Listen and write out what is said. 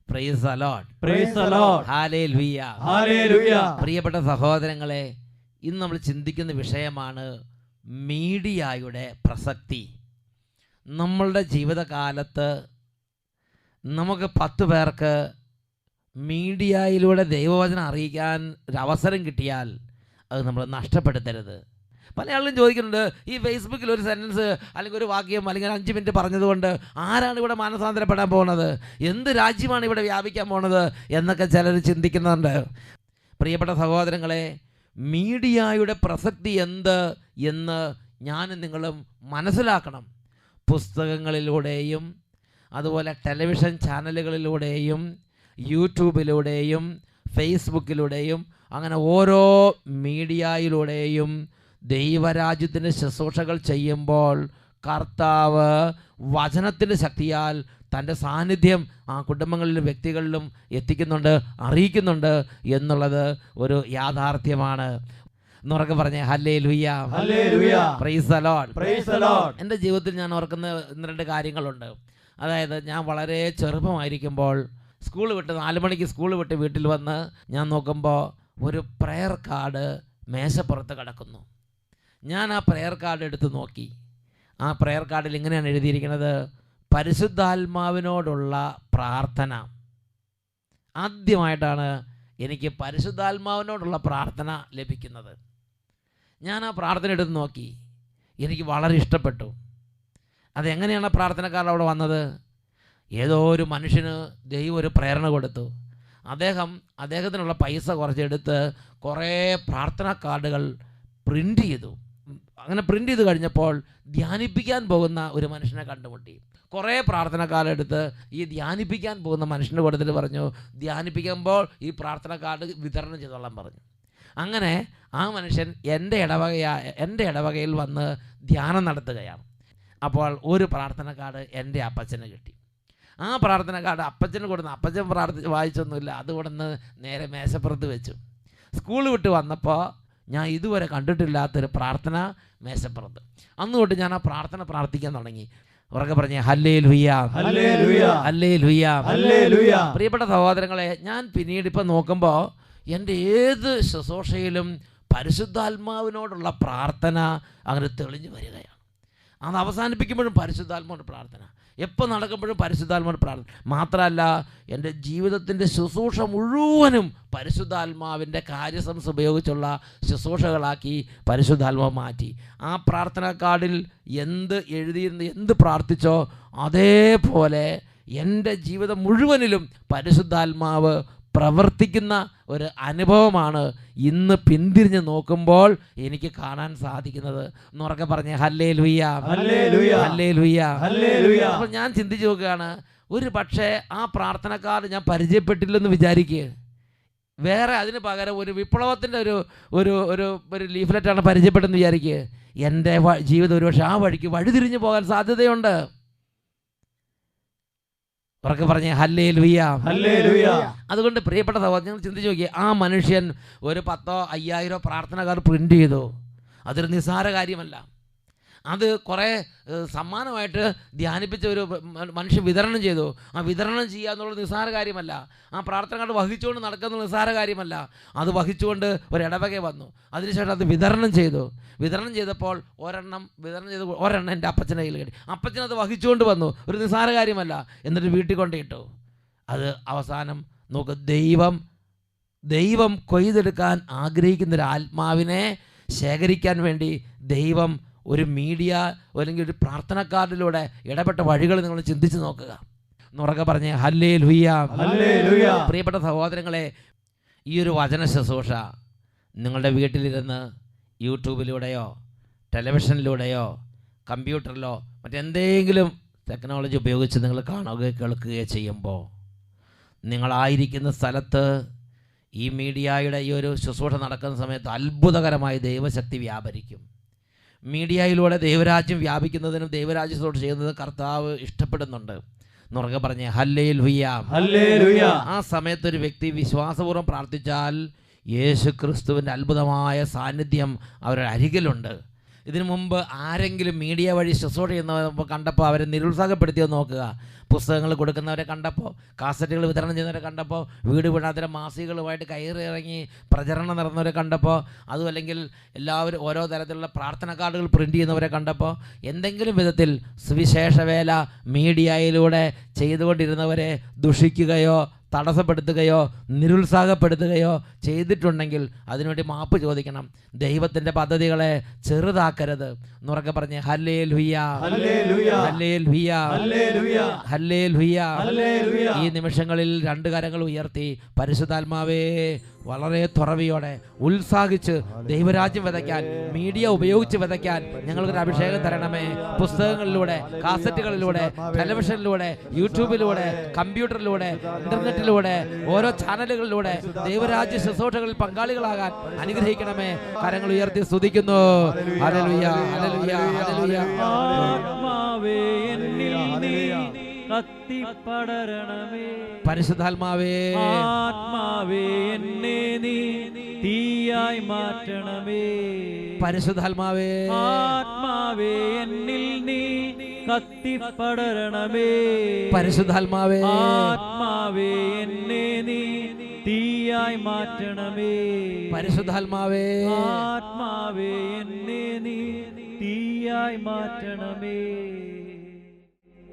Praise the Lord. Praise the Lord. Hallelujah. Hallelujah. പ്രിയപ്പെട്ട സഹോദരങ്ങളെ, ഇന്ന് നമ്മൾ ചിന്തിക്കുന്ന വിഷയമാണ് മീഡിയയുടെ പ്രസക്തി. നമ്മളുടെ ജീവിതകാലത്ത് നമുക്ക് 10 പേർക്ക് മീഡിയയിലൂടെ ദൈവവചനം അറിയിക്കാൻ ഒരു അവസരം കിട്ടിയാൽ അത് നമ്മൾ നഷ്ടപ്പെടുത്തരുത്. പല ആളും ചോദിക്കുന്നുണ്ട്, ഈ ഫേസ്ബുക്കിൽ ഒരു സെൻറ്റൻസ് അല്ലെങ്കിൽ ഒരു വാക്യം അല്ലെങ്കിൽ 5 മിനിറ്റ് പറഞ്ഞതുകൊണ്ട് ആരാണ് ഇവിടെ മാനസാന്തരപ്പെടാൻ പോകുന്നത്, എന്ത് രാജ്യമാണ് ഇവിടെ വ്യാപിക്കാൻ പോകുന്നത് എന്നൊക്കെ ചിലർ ചിന്തിക്കുന്നുണ്ട്. പ്രിയപ്പെട്ട സഹോദരങ്ങളെ, മീഡിയയുടെ പ്രസക്തി എന്ത് എന്ന് ഞാനും നിങ്ങളും മനസ്സിലാക്കണം. പുസ്തകങ്ങളിലൂടെയും അതുപോലെ ടെലിവിഷൻ ചാനലുകളിലൂടെയും യൂട്യൂബിലൂടെയും ഫേസ്ബുക്കിലൂടെയും അങ്ങനെ ഓരോ മീഡിയയിലൂടെയും ദൈവരാജ്യത്തിൻ്റെ ശുശ്രൂഷകൾ ചെയ്യുമ്പോൾ കർത്താവ് വചനത്തിൻ്റെ ശക്തിയാൽ തൻ്റെ സാന്നിധ്യം ആ കുടുംബങ്ങളിലും വ്യക്തികളിലും എത്തിക്കുന്നുണ്ട്, അറിയിക്കുന്നുണ്ട് എന്നുള്ളത് ഒരു യാഥാർത്ഥ്യമാണ്. എന്നുറക്കെ പറഞ്ഞേ hallelujah. Hallelujah. Praise the Lord. Praise the Lord. എൻ്റെ ജീവിതത്തിൽ ഞാൻ ഓർക്കുന്ന 2 കാര്യങ്ങളുണ്ട്. അതായത്, ഞാൻ വളരെ ചെറുപ്പമായിരിക്കുമ്പോൾ സ്കൂൾ വിട്ട് 4 മണിക്ക് സ്കൂൾ വിട്ട് വീട്ടിൽ വന്ന് ഞാൻ നോക്കുമ്പോൾ ഒരു പ്രെയർ കാർഡ് മേശപ്പുറത്ത് കിടക്കുന്നു. ഞാൻ ആ പ്രെയർ കാർഡ് എടുത്ത് നോക്കി. ആ പ്രെയർ കാർഡിൽ ഇങ്ങനെയാണ് എഴുതിയിരിക്കുന്നത്: പരിശുദ്ധാത്മാവിനോടുള്ള പ്രാർത്ഥന. ആദ്യമായിട്ടാണ് എനിക്ക് പരിശുദ്ധാത്മാവിനോടുള്ള പ്രാർത്ഥന ലഭിക്കുന്നത്. ഞാൻ ആ പ്രാർത്ഥന എടുത്ത് നോക്കി, എനിക്ക് വളരെ ഇഷ്ടപ്പെട്ടു. അതെങ്ങനെയാണ് പ്രാർത്ഥനക്കാരൻ അവിടെ വന്നത്? ഏതോ ഒരു മനുഷ്യന് ദൈവം ഒരു പ്രേരണ കൊടുത്തു. അദ്ദേഹത്തിനുള്ള പൈസ കുറച്ചെടുത്ത് കുറേ പ്രാർത്ഥനാ കാർഡുകൾ പ്രിൻ്റ് ചെയ്തു. അങ്ങനെ പ്രിൻ്റ് ചെയ്ത് കഴിഞ്ഞപ്പോൾ ധ്യാനിപ്പിക്കാൻ പോകുന്ന ഒരു മനുഷ്യനെ കണ്ടുമുട്ടി. കുറേ പ്രാർത്ഥന കാർഡ് എടുത്ത് ഈ ധ്യാനിപ്പിക്കാൻ പോകുന്ന മനുഷ്യന് കൊടുത്തിട്ട് പറഞ്ഞു, ധ്യാനിപ്പിക്കുമ്പോൾ ഈ പ്രാർത്ഥന കാർഡ് വിതരണം ചെയ്തോളാൻ പറഞ്ഞു. അങ്ങനെ ആ മനുഷ്യൻ എൻ്റെ ഇടവകയിൽ വന്ന് ധ്യാനം നടത്തുകയാണ്. അപ്പോൾ ഒരു പ്രാർത്ഥന കാർഡ് എൻ്റെ അപ്പച്ചന് കിട്ടി. ആ പ്രാർത്ഥന കാർഡ് അപ്പച്ചന് കൊടുന്ന്, അപ്പച്ചൻ വായിച്ചൊന്നുമില്ല, അത് കൊടുന്ന് നേരെ മേശപ്പുറത്ത് വെച്ചു. സ്കൂൾ വിട്ട് വന്നപ്പോൾ ഞാൻ ഇതുവരെ കണ്ടിട്ടില്ലാത്തൊരു പ്രാർത്ഥന മേശപ്പുറത്ത്. അന്ന് തൊട്ട് ഞാൻ ആ പ്രാർത്ഥന പ്രാർത്ഥിക്കാൻ തുടങ്ങി. ഉറക്കെ പറഞ്ഞേ ഹല്ലേലൂയ. ഹല്ലേലൂയ. ഹല്ലേലൂയ. ഹല്ലേലൂയ. പ്രിയപ്പെട്ട സഹോദരങ്ങളെ, ഞാൻ പിന്നീട് ഇപ്പം നോക്കുമ്പോൾ എൻ്റെ ഏത് ശുശ്രൂഷയിലും പരിശുദ്ധാത്മാവിനോടുള്ള പ്രാർത്ഥന അങ്ങനെ തെളിഞ്ഞു വരികയാണ്. അത് അവസാനിപ്പിക്കുമ്പോഴും പരിശുദ്ധാത്മാവിൻ്റെ പ്രാർത്ഥന, എപ്പോൾ നടക്കുമ്പോഴും പരിശുദ്ധാത്മാവിൻ്റെ പ്രാർത്ഥന. മാത്രമല്ല, എൻ്റെ ജീവിതത്തിൻ്റെ ശുശ്രൂഷ മുഴുവനും പരിശുദ്ധാത്മാവിൻ്റെ കാര്യസംസ് ഉപയോഗിച്ചുള്ള ശുശ്രൂഷകളാക്കി പരിശുദ്ധാത്മാവ് മാറ്റി. ആ പ്രാർത്ഥനാ കാർഡിൽ എന്ത് എഴുതിയിരുന്ന് എന്ത് പ്രാർത്ഥിച്ചോ അതേപോലെ എൻ്റെ ജീവിതം മുഴുവനിലും പരിശുദ്ധാത്മാവ് പ്രവർത്തിക്കുന്ന ഒരു അനുഭവമാണ് ഇന്ന് പിന്തിരിഞ്ഞ് നോക്കുമ്പോൾ എനിക്ക് കാണാൻ സാധിക്കുന്നത്. എന്നുറക്കെ പറഞ്ഞേ ഹല്ലേലൂയ. ഹല്ലേലൂയ. ഹല്ലേലൂയ. ഹല്ലേലൂയ. അപ്പോൾ ഞാൻ ചിന്തിച്ച് നോക്കുകയാണ്, ഒരു പക്ഷേ ആ പ്രാർത്ഥനക്കാർ ഞാൻ പരിചയപ്പെട്ടില്ലെന്ന് വിചാരിക്കുക, വേറെ അതിന് പകരം ഒരു വിപ്ലവത്തിൻ്റെ ഒരു ലീഫ്ലെറ്റാണ് പരിചയപ്പെട്ടെന്ന് വിചാരിക്കുക, എൻ്റെ ജീവിതം ഒരുപക്ഷെ ആ വഴിക്ക് വഴിതിരിഞ്ഞു പോകാൻ സാധ്യതയുണ്ട്. ഉറക്കെ പറഞ്ഞേ ഹല്ലേലൂയ. ഹല്ലേലൂയ. അതുകൊണ്ട് പ്രിയപ്പെട്ട സഹോദരങ്ങൾ ചിന്തിച്ച് നോക്കിയേ, ആ മനുഷ്യൻ ഒരു 10,000 5,000 പ്രാർത്ഥനക്കാർ പ്രിൻ്റ് ചെയ്തു. അതൊരു നിസ്സാര കാര്യമല്ല. അത് കുറേ സമ്മാനമായിട്ട് ധ്യാനിപ്പിച്ച ഒരു മനുഷ്യൻ വിതരണം ചെയ്തു. ആ വിതരണം ചെയ്യുക എന്നുള്ളത് നിസ്സാര കാര്യമല്ല. ആ പ്രാർത്ഥന കാർഡ് വഹിച്ചുകൊണ്ട് നടക്കുന്നത് നിസ്സാര കാര്യമല്ല. അത് വഹിച്ചുകൊണ്ട് ഒരു ഇടവക വന്നു. അതിനുശേഷം അത് വിതരണം ചെയ്തു. വിതരണം ചെയ്തപ്പോൾ ഒരെണ്ണം എൻ്റെ അപ്പച്ചൻ്റെ കയ്യിൽ കിട്ടി. അപ്പച്ചനത് വഹിച്ചുകൊണ്ട് വന്നു. ഒരു നിസ്സാര കാര്യമല്ല. എന്നിട്ട് വീട്ടിൽ കൊണ്ടിട്ടു. അത് അവസാനം നോക്ക്, ദൈവം കൊയ്തെടുക്കാൻ ആഗ്രഹിക്കുന്ന ഒരു ആത്മാവിനെ ശേഖരിക്കാൻ വേണ്ടി ദൈവം ഒരു മീഡിയ അല്ലെങ്കിൽ ഒരു പ്രാർത്ഥന കാർഡിലൂടെ ഇടപെട്ട വഴികൾ നിങ്ങൾ ചിന്തിച്ച് നോക്കുക. എന്നുറക്കെ പറഞ്ഞേ ഹല്ലേലൂയ. ഹല്ലേലൂയ. പ്രിയപ്പെട്ട സഹോദരങ്ങളെ, ഈ ഒരു വചന ശുശ്രൂഷ നിങ്ങളുടെ വീട്ടിലിരുന്ന് യൂട്യൂബിലൂടെയോ ടെലിവിഷനിലൂടെയോ കമ്പ്യൂട്ടറിലോ മറ്റെന്തെങ്കിലും ടെക്നോളജി ഉപയോഗിച്ച് നിങ്ങൾ കാണുകയോ കേൾക്കുകയോ ചെയ്യുമ്പോൾ, നിങ്ങളായിരിക്കുന്ന സ്ഥലത്ത് ഈ മീഡിയയുടെ ഈ ഒരു ശുശ്രൂഷ നടക്കുന്ന സമയത്ത് അത്ഭുതകരമായി ദൈവശക്തി വ്യാപരിക്കും. മീഡിയയിലൂടെ ദൈവരാജ്യം വ്യാപിക്കുന്നതിനും ദൈവരാജ്യ ശുശ്രൂഷ ചെയ്യുന്നതിനും കർത്താവ് ഇഷ്ടപ്പെടുന്നുണ്ട്. എന്നുറക്കെ പറഞ്ഞേ ഹല്ലേലൂയ. ഹല്ലേലൂയ. ആ സമയത്ത് ഒരു വ്യക്തി വിശ്വാസപൂർവ്വം പ്രാർത്ഥിച്ചാൽ യേശു ക്രിസ്തുവിൻ്റെ അത്ഭുതമായ സാന്നിധ്യം അവരുടെ അരികിലുണ്ട്. ഇതിനു മുമ്പ് ആരെങ്കിലും മീഡിയ വഴി ശുശ്രൂഷ ചെയ്യുന്നവർ കണ്ടപ്പോൾ അവരെ നിരുത്സാഹപ്പെടുത്തിയോ നോക്കുക. പുസ്തകങ്ങൾ കൊടുക്കുന്നവരെ കണ്ടപ്പോൾ, കാസറ്റുകൾ വിതരണം ചെയ്യുന്നവരെ കണ്ടപ്പോൾ, വീട് വീടാതിരെ മാസികകളുമായിട്ട് കയറി ഇറങ്ങി പ്രചരണം നടന്നവരെ കണ്ടപ്പോൾ, അതും അല്ലെങ്കിൽ എല്ലാവരും ഓരോ തരത്തിലുള്ള പ്രാർത്ഥന കാർഡുകൾ പ്രിൻ്റ് ചെയ്യുന്നവരെ കണ്ടപ്പോൾ, എന്തെങ്കിലും വിധത്തിൽ സുവിശേഷ വേല മീഡിയയിലൂടെ ചെയ്തുകൊണ്ടിരുന്നവരെ ദുഷിക്കുകയോ തടസ്സപ്പെടുത്തുകയോ നിരുത്സാഹപ്പെടുത്തുകയോ ചെയ്തിട്ടുണ്ടെങ്കിൽ അതിനുവേണ്ടി മാപ്പ് ചോദിക്കണം. ദൈവത്തിൻ്റെ പദ്ധതികളെ ചെറുതാക്കരുത്. എന്നുറക്കെ പറഞ്ഞ് ഹല്ലേലൂയ, ഹല്ലേലൂയ, ഹല്ലേലൂയ. ഈ നിമിഷങ്ങളിൽ രണ്ട് കരങ്ങൾ ഉയർത്തി പരിശുദ്ധാത്മാവേ വളരെ തുറവിയോടെ ഉത്സാഹിച്ച് ദൈവരാജ്യം വിതയ്ക്കാൻ, മീഡിയ ഉപയോഗിച്ച് വിതയ്ക്കാൻ ഞങ്ങൾക്കൊരു അഭിഷേകം തരണമേ. പുസ്തകങ്ങളിലൂടെ, കാസറ്റുകളിലൂടെ, ടെലിവിഷനിലൂടെ, യൂട്യൂബിലൂടെ, കമ്പ്യൂട്ടറിലൂടെ, ഇന്റർനെറ്റിലൂടെ, ഓരോ ചാനലുകളിലൂടെ ദൈവരാജ്യ ശുശ്രൂഷകളിൽ പങ്കാളികളാകാൻ അനുഗ്രഹിക്കണമേ. കരങ്ങൾ ഉയർത്തി സ്തുതിക്കുന്നു. Hallelujah, hallelujah, hallelujah. ആത്മാവേ എന്നിൽ നീ കത്തിപ്പടരണമേ. പരിശുദ്ധാത്മാവേ, ആത്മാവേ എന്നെ നീ തീയായി മാറ്റണമേ. പരിശുദ്ധാത്മാവേ, ആത്മാവേ എന്നിൽ നീ കത്തിപ്പടരണമേ. പരിശുദ്ധാത്മാവേ, ആത്മാവേ എന്നെ നീ തീയായി മാറ്റണമേ. പരിശുദ്ധാത്മാവേ, ആത്മാവേ എന്നെ നീ തീയായി മാറ്റണമേ.